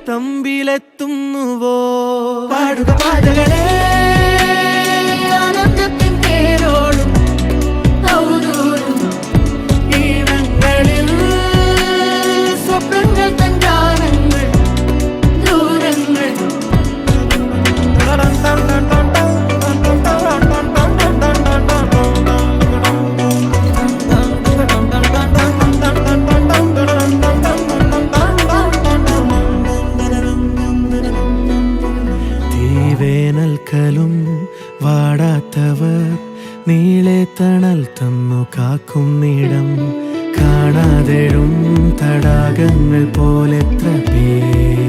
തമ്പിലെത്തുന്നുവോ? പാടുക പാതകളെ ആനന്ദത്തിൻ പേരോടും ഔദൂരും ഈണങ്ങളിൽ സ്വപ്നങ്ങൾ തൻ ഗാനങ്ങൾ ദൂരങ്ങൾ. വേനൽക്കലും വാടാത്തവർ നീളെ തണൽ തന്നു കാക്കും നീടം കാണാതെഴും തടാകങ്ങൾ പോലെത്ര പേർ